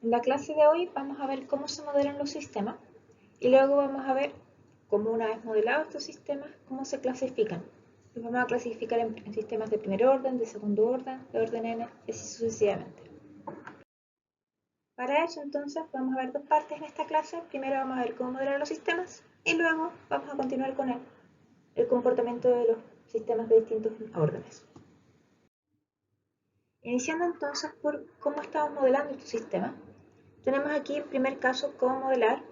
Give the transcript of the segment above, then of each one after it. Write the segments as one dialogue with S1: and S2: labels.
S1: En la clase de hoy vamos a ver cómo se modelan los sistemas y luego vamos a ver cómo, una vez modelados estos sistemas, cómo se clasifican. Los vamos a clasificar en sistemas de primer orden, de segundo orden, de orden n y así sucesivamente. Para eso entonces vamos a ver dos partes en esta clase. Primero vamos a ver cómo modelar los sistemas y luego vamos a continuar con el comportamiento de los sistemas de distintos órdenes. Iniciando entonces por cómo estamos modelando estos sistemas, tenemos aquí el primer caso cómo modelar,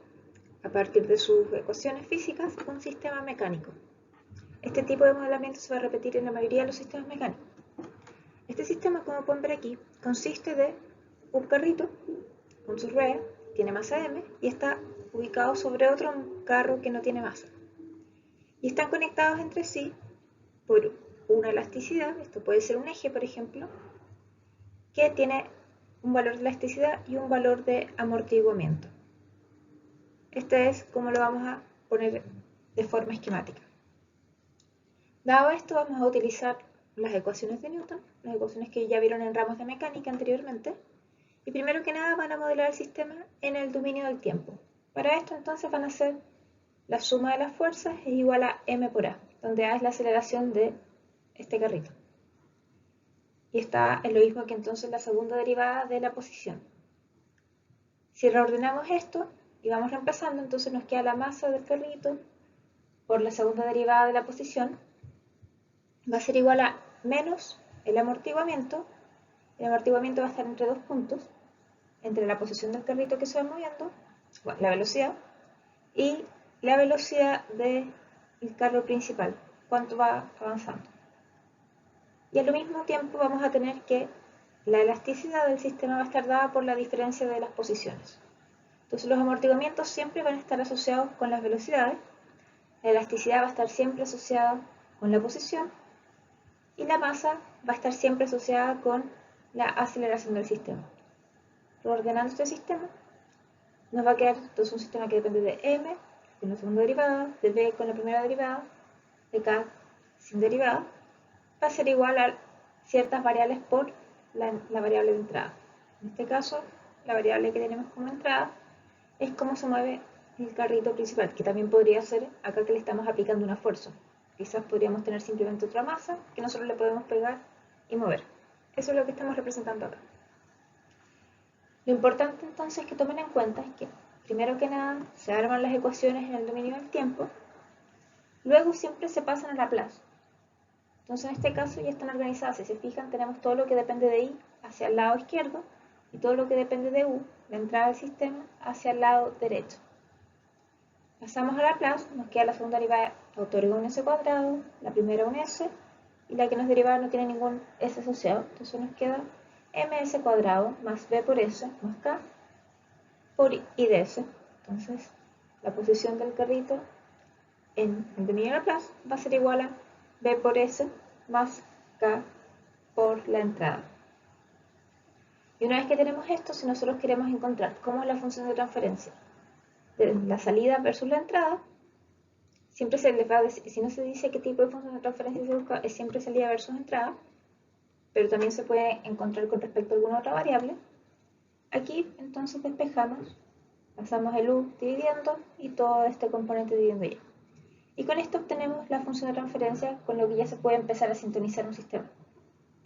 S1: a partir de sus ecuaciones físicas, un sistema mecánico. Este tipo de modelamiento se va a repetir en la mayoría de los sistemas mecánicos. Este sistema, como pueden ver aquí, consiste de un carrito con sus ruedas, tiene masa m y está ubicado sobre otro carro que no tiene masa. Y están conectados entre sí por una elasticidad, esto puede ser un eje por ejemplo, que tiene un valor de elasticidad y un valor de amortiguamiento. Este es como lo vamos a poner de forma esquemática. Dado esto, vamos a utilizar las ecuaciones de Newton, las ecuaciones que ya vieron en ramos de mecánica anteriormente, y primero que nada van a modelar el sistema en el dominio del tiempo. Para esto entonces van a ser la suma de las fuerzas es igual a m por a, donde a es la aceleración de este carrito. Y está en lo mismo que entonces la segunda derivada de la posición. Si reordenamos esto y vamos reemplazando, entonces nos queda la masa del carrito por la segunda derivada de la posición, va a ser igual a menos el amortiguamiento va a estar entre dos puntos, entre la posición del carrito que se va moviendo, bueno, la velocidad, y la velocidad del carro principal, cuánto va avanzando. Y al mismo tiempo vamos a tener que la elasticidad del sistema va a estar dada por la diferencia de las posiciones. Entonces los amortiguamientos siempre van a estar asociados con las velocidades, la elasticidad va a estar siempre asociada con la posición y la masa va a estar siempre asociada con la aceleración del sistema. Reordenando este sistema, nos va a quedar entonces un sistema que depende de m con la segunda derivada, de b con la primera derivada, de k sin derivada, va a ser igual a ciertas variables por la variable de entrada. En este caso, la variable que tenemos como entrada es cómo se mueve el carrito principal, que también podría ser acá que le estamos aplicando una fuerza. Quizás podríamos tener simplemente otra masa que nosotros le podemos pegar y mover. Eso es lo que estamos representando acá. Lo importante entonces que tomen en cuenta es que, primero que nada, se arman las ecuaciones en el dominio del tiempo, luego siempre se pasan a Laplace. Entonces en este caso ya están organizadas, si se fijan tenemos todo lo que depende de I hacia el lado izquierdo y todo lo que depende de U, la entrada del sistema, hacia el lado derecho. Pasamos a Laplace, nos queda la segunda derivada otorga un s cuadrado, la primera un s y la que nos deriva no tiene ningún s asociado, entonces nos queda ms cuadrado más b por s más k por i de s. Entonces la posición del carrito en el dominio de Laplace va a ser igual a b por s más k por la entrada. Y una vez que tenemos esto, si nosotros queremos encontrar cómo es la función de transferencia de la salida versus la entrada, siempre se les va a decir, si no se dice qué tipo de función de transferencia se busca, es siempre salida versus entrada, pero también se puede encontrar con respecto a alguna otra variable. Aquí entonces despejamos, pasamos el u dividiendo y todo este componente dividiendo y. Y con esto obtenemos la función de transferencia, con lo que ya se puede empezar a sintonizar un sistema.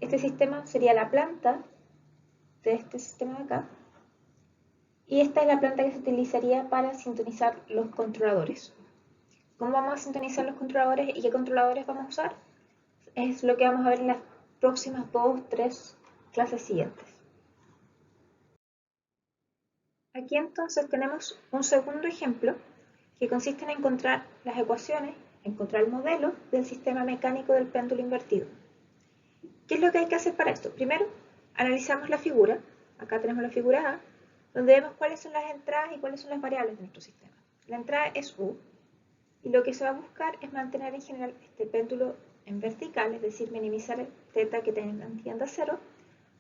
S1: Este sistema sería la planta de este sistema de acá, y esta es la planta que se utilizaría para sintonizar los controladores. ¿Cómo vamos a sintonizar los controladores y qué controladores vamos a usar? Es lo que vamos a ver en las próximas 2 o 3 clases siguientes. Aquí entonces tenemos un segundo ejemplo que consiste en encontrar las ecuaciones, encontrar el modelo del sistema mecánico del péndulo invertido. ¿Qué es lo que hay que hacer para esto? Primero, analizamos la figura. Acá tenemos la figura A, donde vemos cuáles son las entradas y cuáles son las variables de nuestro sistema. La entrada es U, y lo que se va a buscar es mantener en general este péndulo en vertical, es decir, minimizar el θ que tiende a 0,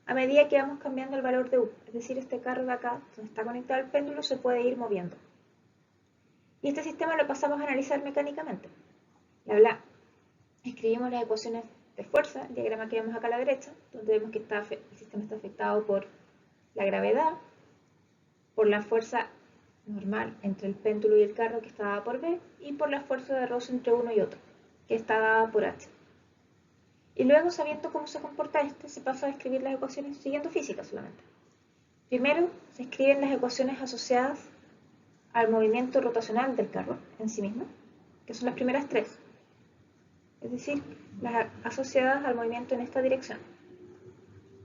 S1: a medida que vamos cambiando el valor de U. Es decir, este carro de acá, donde está conectado el péndulo, se puede ir moviendo. Y este sistema lo pasamos a analizar mecánicamente. Escribimos las ecuaciones de fuerza, el diagrama que vemos acá a la derecha, donde vemos que el sistema está afectado por la gravedad, por la fuerza normal entre el péndulo y el carro, que está dada por B, y por la fuerza de roce entre uno y otro, que está dada por H. Y luego, sabiendo cómo se comporta este, se pasa a escribir las ecuaciones siguiendo física solamente. Primero, se escriben las ecuaciones asociadas al movimiento rotacional del carro en sí mismo, que son las primeras tres, es decir, las asociadas al movimiento en esta dirección.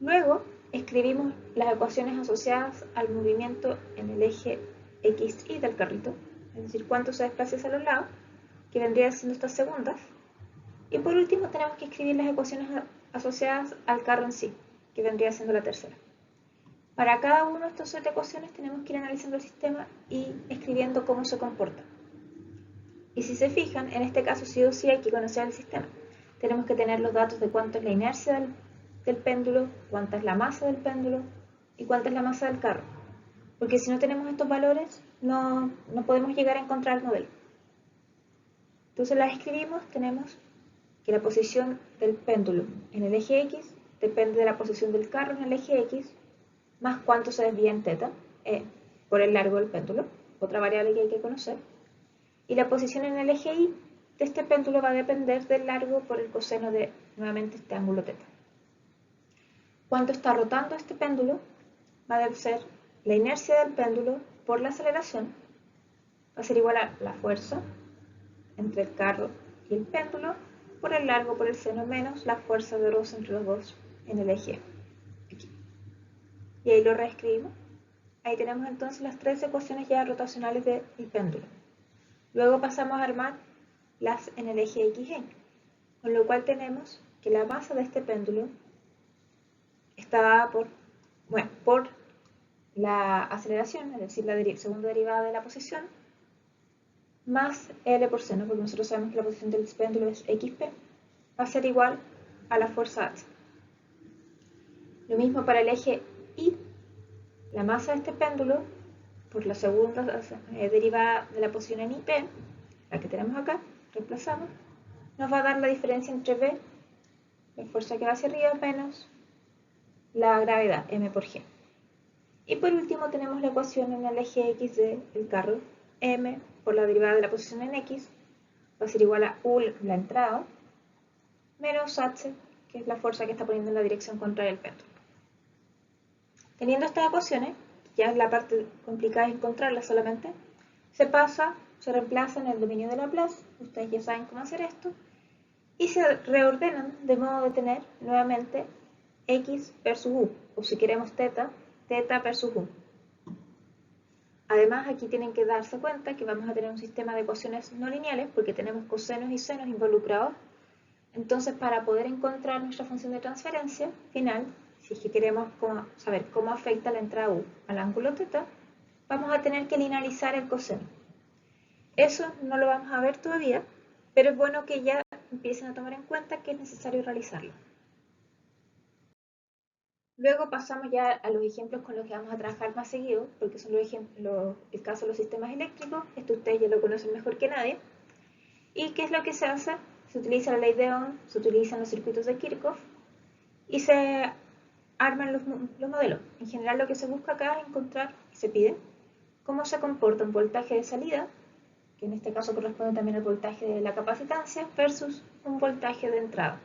S1: Luego, escribimos las ecuaciones asociadas al movimiento en el eje X, Y del carrito, es decir, cuánto se desplaza hacia los lados, que vendrían siendo estas segundas. Y por último, tenemos que escribir las ecuaciones asociadas al carro en sí, que vendría siendo la tercera. Para cada uno de estos set de ecuaciones tenemos que ir analizando el sistema y escribiendo cómo se comporta. Y si se fijan, en este caso sí o sí hay que conocer el sistema. Tenemos que tener los datos de cuánto es la inercia del péndulo, cuánta es la masa del péndulo y cuánta es la masa del carro. Porque si no tenemos estos valores, no podemos llegar a encontrar el modelo. Entonces las escribimos, tenemos que la posición del péndulo en el eje X depende de la posición del carro en el eje X, más cuánto se desvía en θ, por el largo del péndulo, otra variable que hay que conocer. Y la posición en el eje Y de este péndulo va a depender del largo por el coseno de, nuevamente, este ángulo θ. Cuánto está rotando este péndulo va a ser la inercia del péndulo por la aceleración, va a ser igual a la fuerza entre el carro y el péndulo por el largo por el seno menos la fuerza de roce entre los dos en el eje X. Y ahí lo reescribimos. Ahí tenemos entonces las tres ecuaciones ya rotacionales del péndulo. Luego pasamos a armar las en el eje XY, con lo cual tenemos que la masa de este péndulo está dada por la aceleración, es decir, la segunda derivada de la posición, más L por seno, porque nosotros sabemos que la posición del péndulo es XP, va a ser igual a la fuerza H. Lo mismo para el eje Y, la masa de este péndulo, por la segunda derivada de la posición en IP, la que tenemos acá, reemplazamos, nos va a dar la diferencia entre B, la fuerza que va hacia arriba, menos la gravedad, M por G. Y por último tenemos la ecuación en el eje X del carro, M por la derivada de la posición en X, va a ser igual a U, la entrada, menos H, que es la fuerza que está poniendo en la dirección contraria al péndulo. Teniendo estas ecuaciones, ya es la parte complicada de encontrarlas solamente, se reemplaza en el dominio de Laplace, ustedes ya saben cómo hacer esto, y se reordenan de modo de tener nuevamente X versus U, o si queremos θ versus U. Además, aquí tienen que darse cuenta que vamos a tener un sistema de ecuaciones no lineales porque tenemos cosenos y senos involucrados. Entonces, para poder encontrar nuestra función de transferencia final, si es que queremos saber cómo afecta la entrada U al ángulo θ, vamos a tener que linealizar el coseno. Eso no lo vamos a ver todavía, pero es bueno que ya empiecen a tomar en cuenta que es necesario realizarlo. Luego pasamos ya a los ejemplos con los que vamos a trabajar más seguido, porque son el caso de los sistemas eléctricos. Esto ustedes ya lo conocen mejor que nadie. ¿Y qué es lo que se hace? Se utiliza la ley de Ohm, se utilizan los circuitos de Kirchhoff y se arman los modelos. En general lo que se busca acá es encontrar, se pide, cómo se comporta un voltaje de salida, que en este caso corresponde también al voltaje de la capacitancia, versus un voltaje de entrada.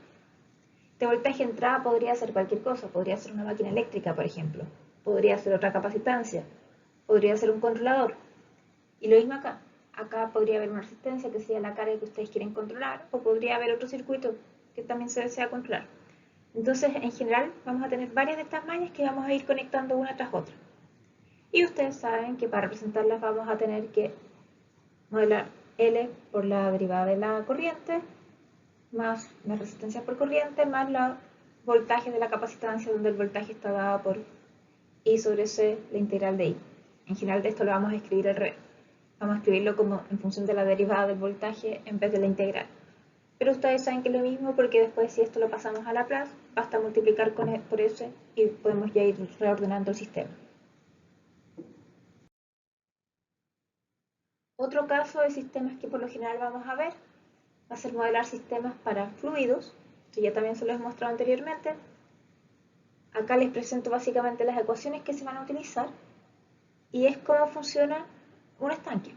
S1: Este voltaje de entrada podría ser cualquier cosa, podría ser una máquina eléctrica, por ejemplo, podría ser otra capacitancia, podría ser un controlador. Y lo mismo acá. Acá podría haber una resistencia que sea la carga que ustedes quieren controlar, o podría haber otro circuito que también se desea controlar. Entonces, en general, vamos a tener varias de estas mallas que vamos a ir conectando una tras otra. Y ustedes saben que para representarlas vamos a tener que modelar L por la derivada de la corriente, más la resistencia por corriente, más el voltaje de la capacitancia, donde el voltaje está dado por I sobre C, la integral de I. En general de esto lo vamos a escribir al revés. Vamos a escribirlo como en función de la derivada del voltaje en vez de la integral. Pero ustedes saben que es lo mismo porque después, si esto lo pasamos a Laplace, basta multiplicar por S y podemos ya ir reordenando el sistema. Otro caso de sistemas que por lo general vamos a ver va a ser modelar sistemas para fluidos, que ya también se los he mostrado anteriormente. Acá les presento básicamente las ecuaciones que se van a utilizar y es cómo funciona un estanque.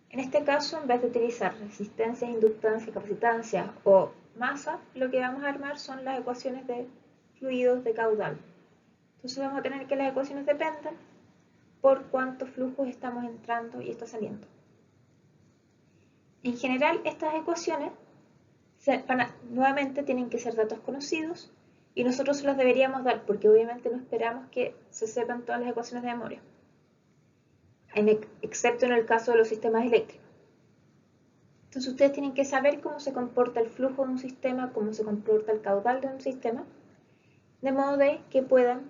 S1: En este caso, en vez de utilizar resistencia, inductancia, capacitancia o masa, lo que vamos a armar son las ecuaciones de fluidos de caudal. Entonces vamos a tener que las ecuaciones dependen por cuántos flujos estamos entrando y está saliendo. En general, estas ecuaciones nuevamente tienen que ser datos conocidos y nosotros se los deberíamos dar porque obviamente no esperamos que se sepan todas las ecuaciones de memoria, excepto en el caso de los sistemas eléctricos. Entonces ustedes tienen que saber cómo se comporta el flujo de un sistema, cómo se comporta el caudal de un sistema, de modo de que puedan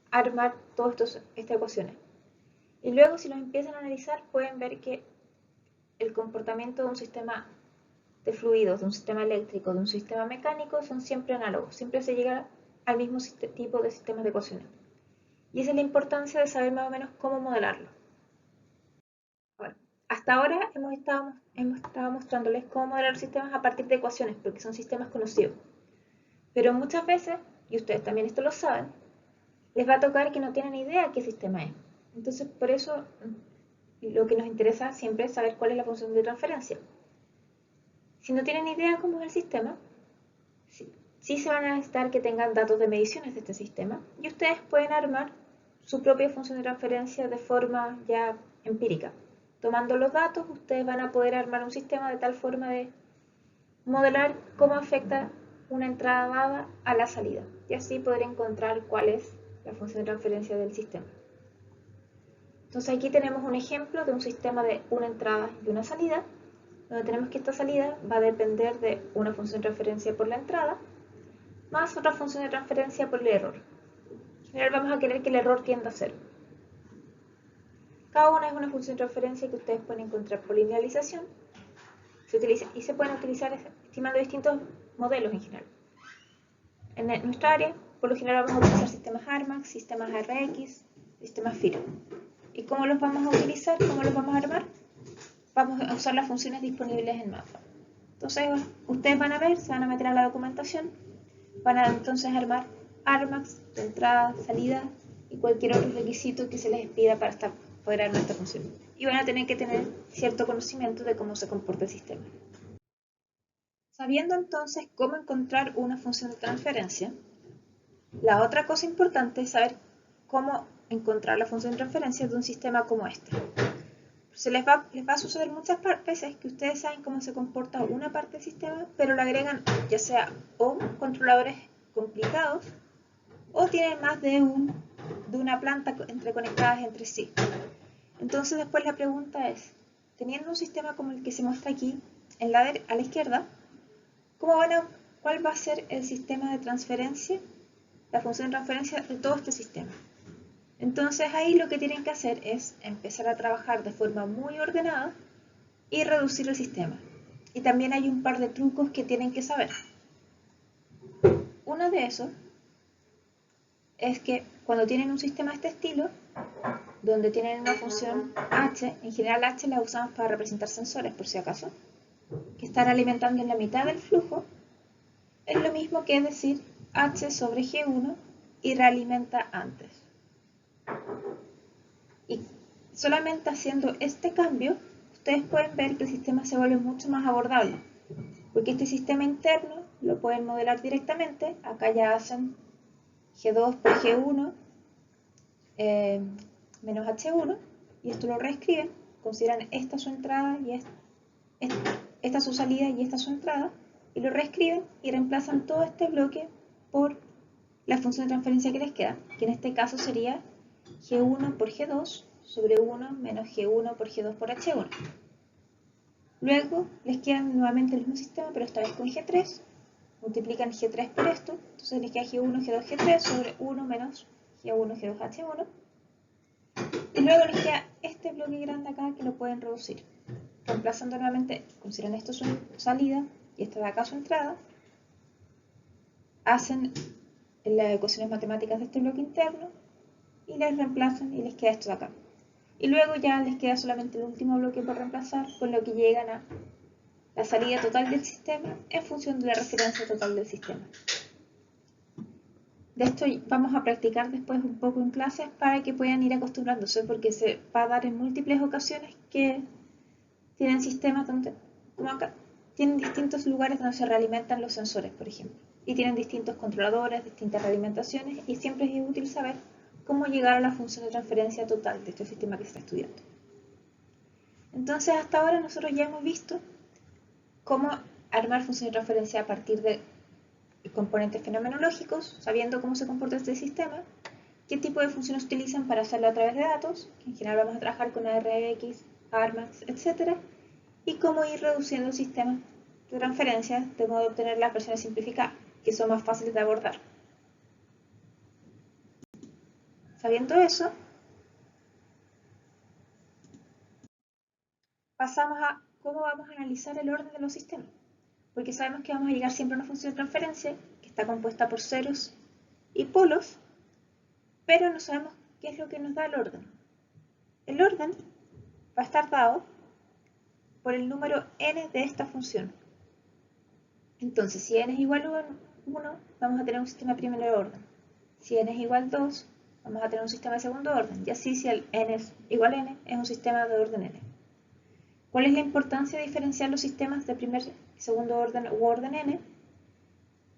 S1: armar todas estas ecuaciones. Y luego si los empiezan a analizar pueden ver que el comportamiento de un sistema de fluidos, de un sistema eléctrico, de un sistema mecánico son siempre análogos, siempre se llega al mismo tipo de sistemas de ecuaciones. Y esa es la importancia de saber más o menos cómo modelarlo. Bueno, hasta ahora hemos estado mostrándoles cómo modelar los sistemas a partir de ecuaciones, porque son sistemas conocidos. Pero muchas veces, y ustedes también esto lo saben, les va a tocar que no tienen idea qué sistema es. Entonces, por eso, lo que nos interesa siempre es saber cuál es la función de transferencia. Si no tienen idea cómo es el sistema, sí se van a necesitar que tengan datos de mediciones de este sistema y ustedes pueden armar su propia función de transferencia de forma ya empírica. Tomando los datos, ustedes van a poder armar un sistema de tal forma de modelar cómo afecta una entrada dada a la salida y así poder encontrar cuál es la función de transferencia del sistema. Entonces aquí tenemos un ejemplo de un sistema de una entrada y una salida, donde tenemos que esta salida va a depender de una función de transferencia por la entrada más otra función de transferencia por el error. En general vamos a querer que el error tienda a 0. Cada una es una función de transferencia que ustedes pueden encontrar por linealización y se pueden utilizar estimando distintos modelos en general. En nuestra área, por lo general vamos a utilizar sistemas Armax, sistemas RX, sistemas FIR. ¿Y cómo los vamos a utilizar? ¿Cómo los vamos a armar? Vamos a usar las funciones disponibles en MATLAB. Entonces, ustedes van a ver, se van a meter a la documentación, van a entonces armar Armax de entrada, salida y cualquier otro requisito que se les pida para poder armar esta función. Y van a tener que tener cierto conocimiento de cómo se comporta el sistema. Sabiendo entonces cómo encontrar una función de transferencia, la otra cosa importante es saber cómo encontrar la función de transferencia de un sistema como este. Les va a suceder muchas veces que ustedes saben cómo se comporta una parte del sistema, pero le agregan ya sea o controladores complicados o tienen más de una planta entreconectadas entre sí. Entonces después la pregunta es, teniendo un sistema como el que se muestra aquí a la izquierda, ¿cuál va a ser el sistema de transferencia, la función de transferencia de todo este sistema? Entonces ahí lo que tienen que hacer es empezar a trabajar de forma muy ordenada y reducir el sistema. Y también hay un par de trucos que tienen que saber. Uno de esos es que cuando tienen un sistema de este estilo, donde tienen una función h, en general h la usamos para representar sensores por si acaso, que están alimentando en la mitad del flujo, es lo mismo que decir h sobre g1 y realimenta antes. Y solamente haciendo este cambio, ustedes pueden ver que el sistema se vuelve mucho más abordable, porque este sistema interno lo pueden modelar directamente. Acá ya hacen G2 por G1 menos H1, y esto lo reescriben, consideran esta su entrada y esta su salida y esta su entrada, y lo reescriben y reemplazan todo este bloque por la función de transferencia que les queda, que en este caso sería G1 por G2 sobre 1 menos G1 por G2 por H1. Luego les queda nuevamente el mismo sistema, pero esta vez con G3. Multiplican G3 por esto, entonces les queda G1, G2, G3 sobre 1 menos G1, G2, H1. Y luego les queda este bloque grande acá que lo pueden reducir. Reemplazando nuevamente, consideran esto su salida y esta de acá su entrada. Hacen las ecuaciones matemáticas de este bloque interno y les reemplazan y les queda esto de acá. Y luego ya les queda solamente el último bloque por reemplazar, con lo que llegan a la salida total del sistema en función de la referencia total del sistema. De esto vamos a practicar después un poco en clases para que puedan ir acostumbrándose, porque se va a dar en múltiples ocasiones que tienen sistemas donde, como acá, tienen distintos lugares donde se realimentan los sensores, por ejemplo, y tienen distintos controladores, distintas realimentaciones, y siempre es útil saber cómo llegar a la función de transferencia total de este sistema que se está estudiando. Entonces, hasta ahora nosotros ya hemos visto cómo armar funciones de transferencia a partir de componentes fenomenológicos, sabiendo cómo se comporta este sistema, qué tipo de funciones utilizan para hacerlo a través de datos, que en general vamos a trabajar con ARX, Armax, etc., y cómo ir reduciendo sistemas de transferencia de modo de obtener las versiones simplificadas, que son más fáciles de abordar. Sabiendo eso, pasamos a cómo vamos a analizar el orden de los sistemas, porque sabemos que vamos a llegar siempre a una función de transferencia que está compuesta por ceros y polos, pero no sabemos qué es lo que nos da el orden. El orden va a estar dado por el número n de esta función. Entonces, si n es igual a 1, vamos a tener un sistema de primer orden. Si n es igual a 2, vamos a tener un sistema de segundo orden. Y así, si el n es igual a n, es un sistema de orden n. ¿Cuál es la importancia de diferenciar los sistemas de primer y segundo orden u orden n?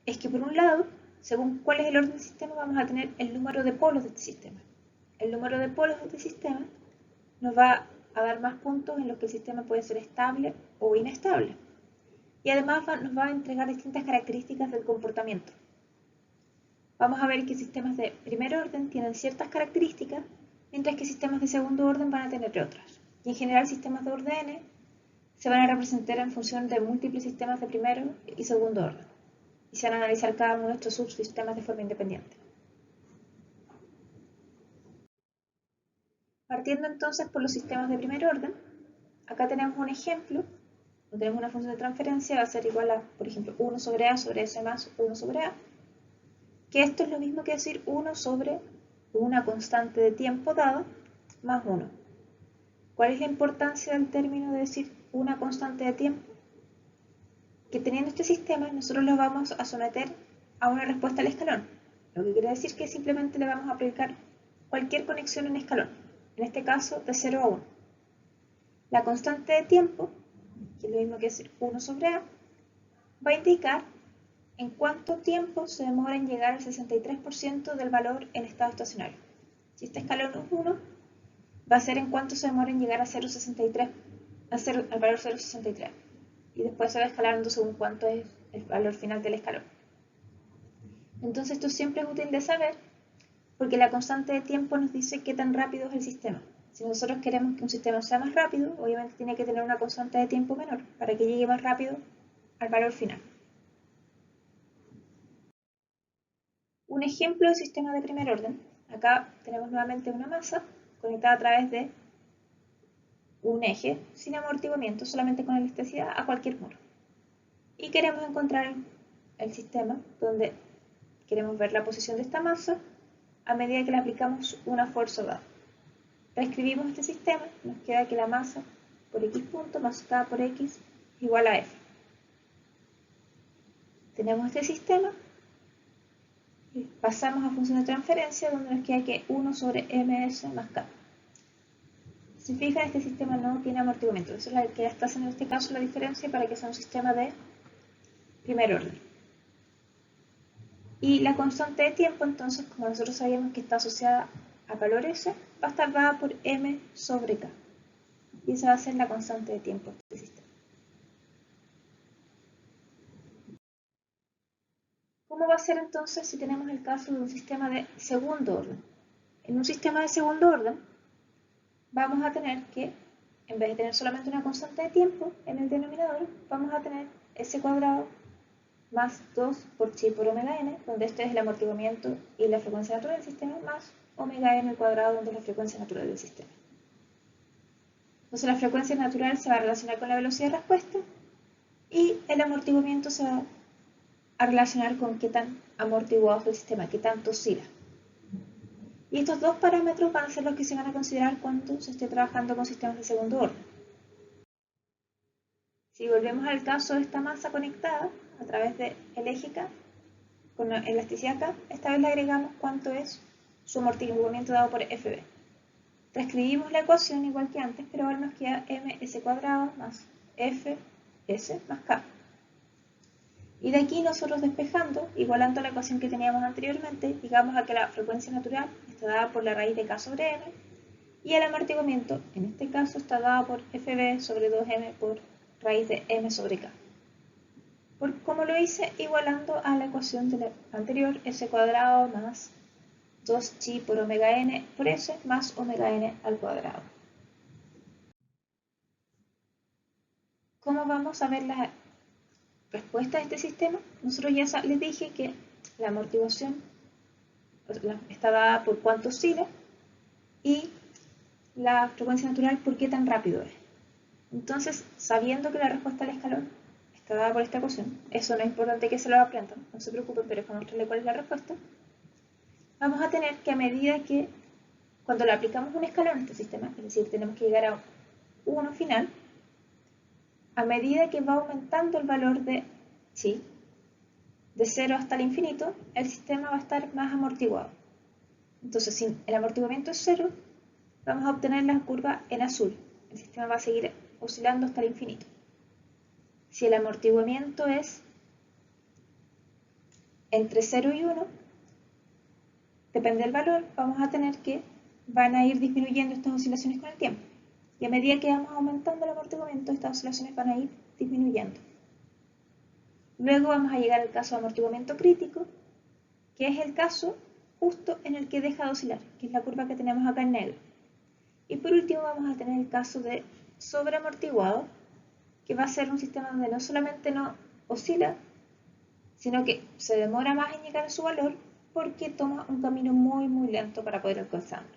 S1: Es que, por un lado, según cuál es el orden del sistema, vamos a tener el número de polos de este sistema. El número de polos de este sistema nos va a dar más puntos en los que el sistema puede ser estable o inestable. Y además nos va a entregar distintas características del comportamiento. Vamos a ver que sistemas de primer orden tienen ciertas características, mientras que sistemas de segundo orden van a tener otras. Y en general sistemas de orden n se van a representar en función de múltiples sistemas de primero y segundo orden. Y se van a analizar cada uno de estos subsistemas de forma independiente. Partiendo entonces por los sistemas de primer orden, acá tenemos un ejemplo, donde tenemos una función de transferencia, va a ser igual a, por ejemplo, 1 sobre a sobre s más 1 sobre a, que esto es lo mismo que decir 1 sobre una constante de tiempo dada más 1. ¿Cuál es la importancia del término de decir una constante de tiempo? Que teniendo este sistema, nosotros lo vamos a someter a una respuesta al escalón, lo que quiere decir que simplemente le vamos a aplicar cualquier conexión en escalón, en este caso de 0 a 1. La constante de tiempo, que es lo mismo que decir 1 sobre a, va a indicar en cuánto tiempo se demora en llegar al 63% del valor en estado estacionario. Si este escalón es 1, va a ser en cuánto se demora en llegar a 0,63, al valor 0,63. Y después se va escalando según cuánto es el valor final del escalón. Entonces esto siempre es útil de saber, porque la constante de tiempo nos dice qué tan rápido es el sistema. Si nosotros queremos que un sistema sea más rápido, obviamente tiene que tener una constante de tiempo menor, para que llegue más rápido al valor final. Un ejemplo de sistema de primer orden. Acá tenemos nuevamente una masa conectada a través de un eje sin amortiguamiento, solamente con elasticidad a cualquier muro. Y queremos encontrar el sistema donde queremos ver la posición de esta masa a medida que le aplicamos una fuerza dada. Reescribimos este sistema, nos queda que la masa por x punto más k por x es igual a f. Tenemos este sistema, y pasamos a función de transferencia donde nos queda que 1 sobre ms más k. Si fijan, este sistema no tiene amortiguamiento, eso es lo que está haciendo en este caso la diferencia para que sea un sistema de primer orden. Y la constante de tiempo, entonces, como nosotros sabíamos que está asociada a valor s, va a estar dada por m sobre k. Y esa va a ser la constante de tiempo de este sistema. ¿Cómo va a ser entonces si tenemos el caso de un sistema de segundo orden? En un sistema de segundo orden, vamos a tener que, en vez de tener solamente una constante de tiempo en el denominador, vamos a tener s cuadrado más 2 por chi por omega n, donde este es el amortiguamiento y la frecuencia natural del sistema, más omega n al cuadrado, donde es la frecuencia natural del sistema. Entonces la frecuencia natural se va a relacionar con la velocidad de respuesta y el amortiguamiento se va a relacionar con qué tan amortiguado es el sistema, qué tanto oscila. Y estos dos parámetros van a ser los que se van a considerar cuando se esté trabajando con sistemas de segundo orden. Si volvemos al caso de esta masa conectada a través del eje K, con elasticidad K, esta vez le agregamos cuánto es su amortiguamiento dado por FB. Reescribimos la ecuación igual que antes, pero ahora nos queda ms cuadrado más fs más k. Y de aquí nosotros despejando, igualando la ecuación que teníamos anteriormente, llegamos a que la frecuencia natural está dada por la raíz de k sobre m, y el amortiguamiento, en este caso, está dado por fb sobre 2m por raíz de m sobre k. Como lo hice igualando a la ecuación de la anterior, s cuadrado más 2chi por omega n por s más omega n al cuadrado. ¿Cómo vamos a ver la respuesta de este sistema? Nosotros ya les dije que la amortiguación está dada por cuánto oscila y la frecuencia natural por qué tan rápido es. Entonces, sabiendo que la respuesta al escalón está dada por esta ecuación, eso no es importante que se lo aprendan, no se preocupen, pero es para mostrarles cuál es la respuesta. Vamos a tener que a medida que, cuando le aplicamos un escalón a este sistema, es decir, tenemos que llegar a 1 final, a medida que va aumentando el valor de chi, de 0 hasta el infinito, el sistema va a estar más amortiguado. Entonces, si el amortiguamiento es 0, vamos a obtener la curva en azul. El sistema va a seguir oscilando hasta el infinito. Si el amortiguamiento es entre 0 y 1, depende del valor, vamos a tener que van a ir disminuyendo estas oscilaciones con el tiempo. Y a medida que vamos aumentando el amortiguamiento, estas oscilaciones van a ir disminuyendo. Luego vamos a llegar al caso de amortiguamiento crítico, que es el caso justo en el que deja de oscilar, que es la curva que tenemos acá en negro. Y por último vamos a tener el caso de sobreamortiguado, que va a ser un sistema donde no solamente no oscila, sino que se demora más en llegar a su valor porque toma un camino muy lento para poder alcanzarlo.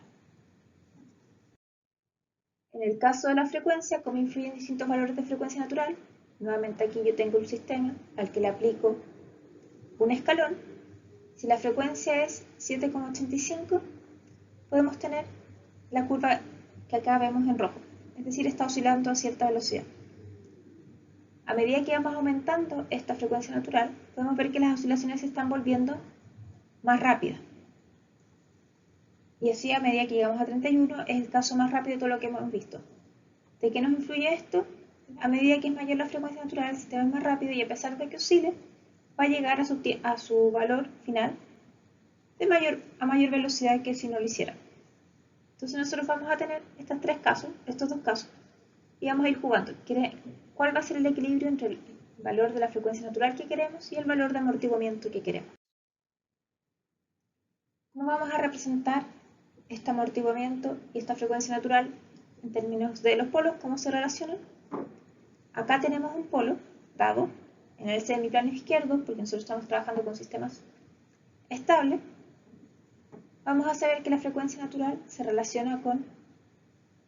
S1: En el caso de la frecuencia, como influyen distintos valores de frecuencia natural, nuevamente aquí yo tengo un sistema al que le aplico un escalón. Si la frecuencia es 7,85, podemos tener la curva que acá vemos en rojo, es decir, está oscilando a cierta velocidad. A medida que vamos aumentando esta frecuencia natural, podemos ver que las oscilaciones se están volviendo más rápidas. Y así a medida que llegamos a 31 es el caso más rápido de todo lo que hemos visto. ¿De qué nos influye esto? A medida que es mayor la frecuencia natural, el sistema es más rápido y a pesar de que oscile, va a llegar a su valor final a mayor velocidad que si no lo hiciera. Entonces nosotros vamos a tener estos dos casos, y vamos a ir jugando. ¿Cuál va a ser el equilibrio entre el valor de la frecuencia natural que queremos y el valor de amortiguamiento que queremos? ¿Cómo vamos a representar este amortiguamiento y esta frecuencia natural en términos de los polos? ¿Cómo se relacionan? Acá tenemos un polo dado en el semiplano izquierdo, porque nosotros estamos trabajando con sistemas estables. Vamos a saber que la frecuencia natural se relaciona con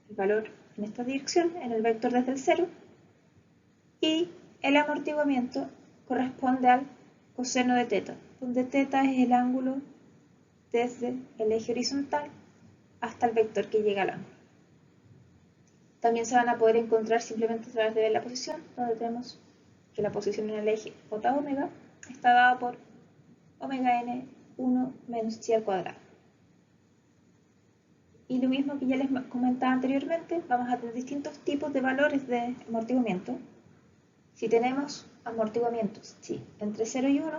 S1: el valor en esta dirección, en el vector desde el 0, y el amortiguamiento corresponde al coseno de teta, donde teta es el ángulo desde el eje horizontal hasta el vector que llega al ángulo. También se van a poder encontrar simplemente a través de ver la posición, donde tenemos que la posición en el eje j-omega está dada por omega n 1 menos chi al cuadrado. Y lo mismo que ya les comentaba anteriormente, vamos a tener distintos tipos de valores de amortiguamiento. Si tenemos amortiguamientos entre 0 y 1,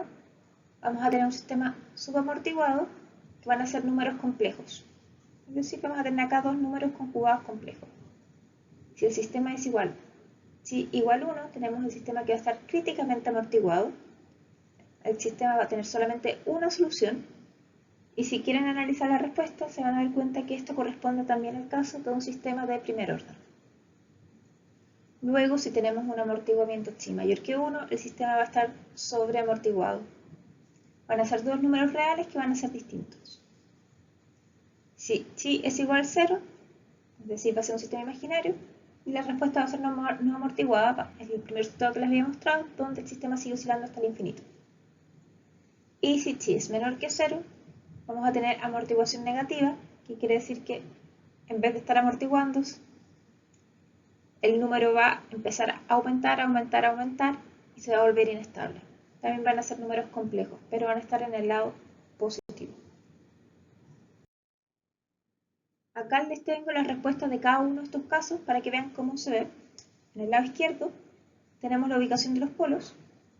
S1: vamos a tener un sistema subamortiguado que van a ser números complejos. Es decir, vamos a tener acá dos números conjugados complejos. Si el sistema es igual igual 1, tenemos el sistema que va a estar críticamente amortiguado. El sistema va a tener solamente una solución. Y si quieren analizar la respuesta, se van a dar cuenta que esto corresponde también al caso de un sistema de primer orden. Luego, si tenemos un amortiguamiento chi mayor que 1, el sistema va a estar sobreamortiguado. Van a ser dos números reales que van a ser distintos. Si chi es igual a 0, es decir, va a ser un sistema imaginario, y la respuesta va a ser no amortiguada, es el primer resultado que les había mostrado, donde el sistema sigue oscilando hasta el infinito. Y si chi es menor que 0, vamos a tener amortiguación negativa, que quiere decir que en vez de estar amortiguándose, el número va a empezar a aumentar y se va a volver inestable. también van a ser números complejos, pero van a estar en el lado positivo. Acá les tengo las respuestas de cada uno de estos casos para que vean cómo se ve. En el lado izquierdo tenemos la ubicación de los polos,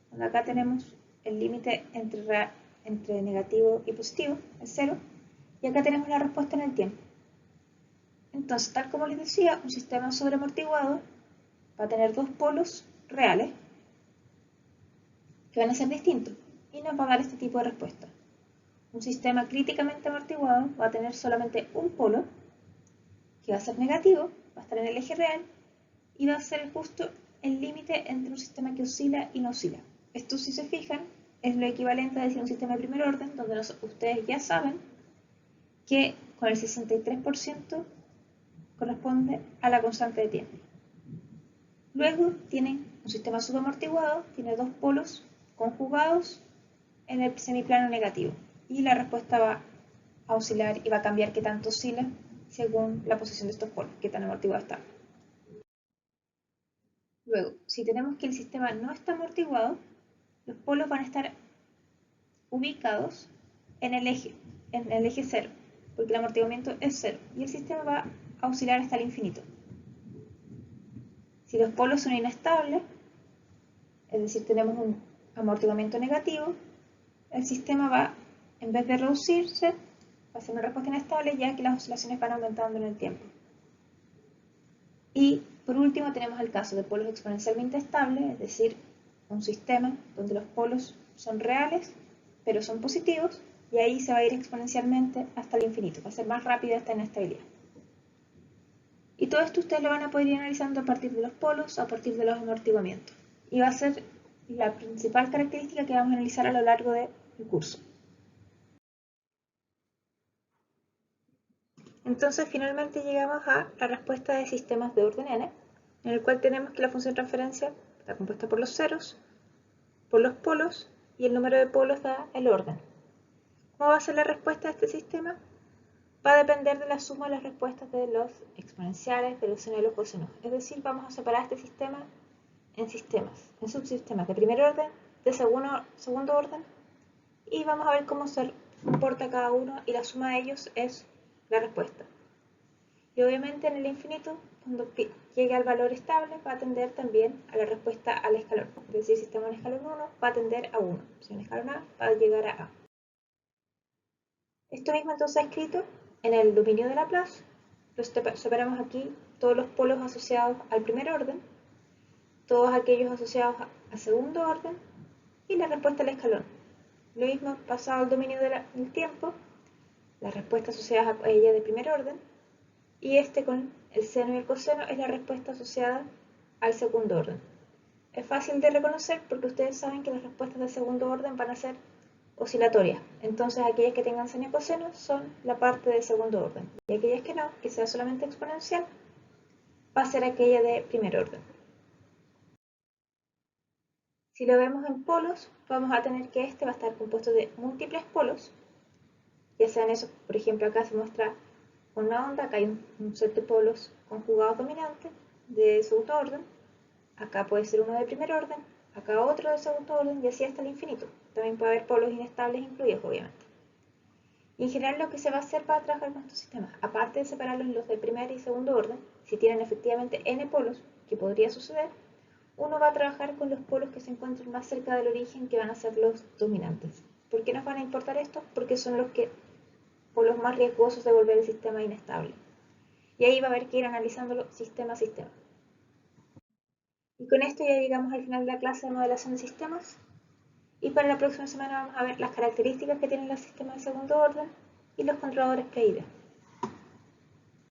S1: donde acá tenemos el límite entre negativo y positivo, el 0, y acá tenemos la respuesta en el tiempo. Entonces, tal como les decía, un sistema sobreamortiguado va a tener dos polos reales que van a ser distintos y nos va a dar este tipo de respuesta. Un sistema críticamente amortiguado va a tener solamente un polo que va a ser negativo, va a estar en el eje real y va a ser justo el límite entre un sistema que oscila y no oscila. Esto, si se fijan, es lo equivalente a decir un sistema de primer orden, donde ustedes ya saben que con el 63% corresponde a la constante de tiempo. Luego tienen un sistema subamortiguado, tiene dos polos conjugados en el semiplano negativo y la respuesta va a oscilar y va a cambiar qué tanto oscila según la posición de estos polos, qué tan amortiguado está. Luego, si tenemos que el sistema no está amortiguado, los polos van a estar ubicados en el eje 0, porque el amortiguamiento es 0 y el sistema va a oscilar hasta el infinito. Si los polos son inestables, es decir, tenemos un amortiguamiento negativo, el sistema va, en vez de reducirse, va a ser una respuesta inestable, ya que las oscilaciones van aumentando en el tiempo. Y por último tenemos el caso de polos exponencialmente estables, es decir, un sistema donde los polos son reales, pero son positivos, y ahí se va a ir exponencialmente hasta el infinito, va a ser más rápida esta inestabilidad. Y todo esto ustedes lo van a poder ir analizando a partir de los polos, a partir de los amortiguamientos. Y va a ser la principal característica que vamos a analizar a lo largo del curso. Entonces finalmente llegamos a la respuesta de sistemas de orden n, en el cual tenemos que la función de transferencia está compuesta por los ceros, por los polos, y el número de polos da el orden. ¿Cómo va a ser la respuesta de este sistema? Va a depender de la suma de las respuestas de los exponenciales, de los senos y los cosenos. Es decir, vamos a separar este sistema en sistemas, en subsistemas de primer orden, de segundo orden, y vamos a ver cómo se comporta cada uno, y la suma de ellos es la respuesta. Y obviamente en el infinito, cuando llegue al valor estable, va a tender también a la respuesta al escalón. Es decir, si estamos en escalón 1, va a tender a 1. Si en escalón A, va a llegar a A. Esto mismo entonces escrito en el dominio de Laplace. Separamos aquí todos los polos asociados al primer orden, todos aquellos asociados al segundo orden y la respuesta al escalón. Lo mismo pasado al dominio del tiempo, las respuestas asociadas a ella de primer orden, y este con el seno y el coseno es la respuesta asociada al segundo orden. Es fácil de reconocer porque ustedes saben que las respuestas del segundo orden van a ser oscilatorias. Entonces aquellas que tengan seno y coseno son la parte del segundo orden. Y aquellas que no, que sea solamente exponencial, va a ser aquella de primer orden. Si lo vemos en polos, vamos a tener que este va a estar compuesto de múltiples polos, ya sean esos, por ejemplo acá se muestra una onda, acá hay un set de polos conjugados dominantes de segundo orden, acá puede ser uno de primer orden, acá otro de segundo orden y así hasta el infinito. También puede haber polos inestables incluidos, obviamente. Y en general lo que se va a hacer para trabajar con estos sistemas, aparte de separarlos en los de primer y segundo orden, si tienen efectivamente n polos, que podría suceder, uno va a trabajar con los polos que se encuentran más cerca del origen, que van a ser los dominantes. ¿Por qué nos van a importar estos? Porque son los polos más riesgosos de volver el sistema inestable. Y ahí va a haber que ir analizándolo sistema a sistema. Y con esto ya llegamos al final de la clase de modelación de sistemas. Y para la próxima semana vamos a ver las características que tienen los sistemas de segundo orden y los controladores pre-IDA.